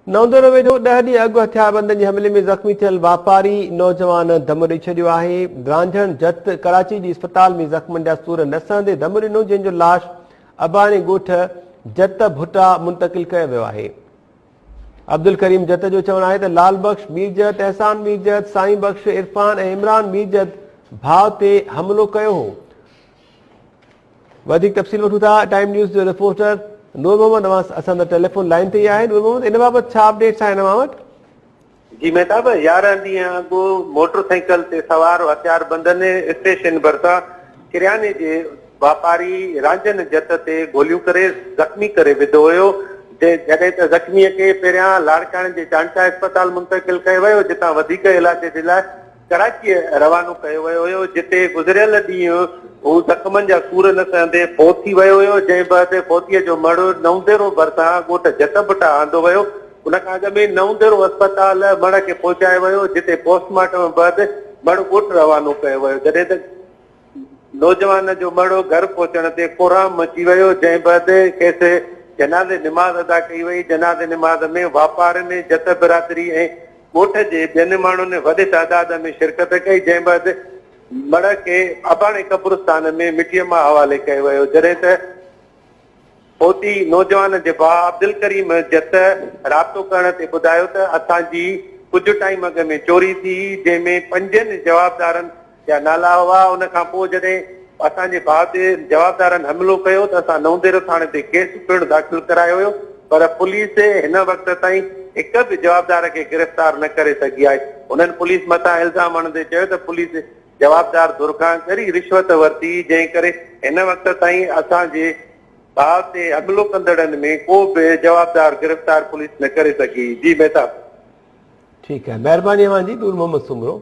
नवंदर वेझो 10 ॾींहं अॻु हथियारबंदनि जे हमले में ज़ख़्मी थियल वापारी नौजवान दम ॾेई छॾियो आहे। रांझण जत कराची जी अस्पताल में ज़ख़्मनि जा सूर नसंदे दम ॾिनो, जंहिंजो लाश अबाणे ॻोठ जत भुटा मुंतक़िल कयो वियो आहे। अब्दुल करीम जत जो चवणु आहे त लाल बख्श मीरजत, एहसान मीरजत, साईं बख्श, इरफान ऐं इमरान मीरजत भाउ ते हमलो कयो हो। वधीक तफ़सील वठूं था टाइम न्यूज़ जो रिपोर्टर नूर मोहम्मद असां टेलीफोन लाइन ते आहे। नूर मोहम्मद, इन बाबति छा अपडेट्स आहिनि अव्हां वटि? जी मेहताब, 11 ॾींहं अॻु मोटरसाइकिल ते सवार हथियारबंदनि स्टेशन भरिसां किरियाने जे वापारी रांझन जत ते गोलियूं करे ज़ख़्मी करे विधो हुयो। जॾहिं त ज़ख़्मीअ खे पहिरियां लाड़काणे जे चांटा अस्पताल मुंतक़िल कयो वियो, जितां वधीक इलाज जे लाइ कराची रवानो कयो वियो हुयो, जिते गुज़िरियल ॾींहुं हू ज़ख़्मनि जा सूर न सहंदे फोत थी वियो हुयो, जंहिं बैदि फोतीअ जो मड़ नवंदेरो भरिसां ॻोठ जतभटा आंदो वियो। उन खां अॻु में नवंदेरो अस्पताल मड़ खे पहुचायो वियो, जिते पोस्टमार्टम बैदि मड़ ॻोठ रवानो कयो वियो। जॾहिं त नौजवान जो मड़ घर पहुचण ते कोराम मची वियो, जंहिं बैदि खेसि जनाज़े निमाज़ अदा कई वई। जनाज़े निमाज़ में वापारनि जत बिरादरी ऐं ॻोठ जे ॿियनि माण्हुनि वॾे तादाद में शिरकत कई, जंहिं बैदि मड़ खे अबाणे कब्रिस्तान में मिटीअ मां हवाले कयो वियो। जॾहिं त फोती नौजवान जे भाउ अब्दुल करीम जत राब्तो करण ते ॿुधायो त असांजी कुझु टाइम अॻ में चोरी थी, जंहिंमें 5 जवाबदारनि जा नाला हुआ। उन खां पोइ जॾहिं असांजे भाउ ते जवाबदारनि हमलो कयो त असां नवंदेरो थाणे ते केस पिणु दाख़िल करायो हुयो, पर पुलिस हिन वक़्त ताईं हिक बि जवाबदार खे गिरफ़्तार न करे सघी आहे। उन्हनि पुलिस मथां इल्ज़ाम हणंदे चयो त पुलिस जवाबदार दुरखां करी रिश्वत वरिती, जंहिं करे हिन वक़्त ताईं असांजे भाउ ते हमलो कंदड़नि में को बि जवाबदार गिरफ़्तार पुलिस न करे सघी। जी मेहताब। ठीकु आहे, महिरबानी अव्हांजी नूर मोहम्मद सुमरो।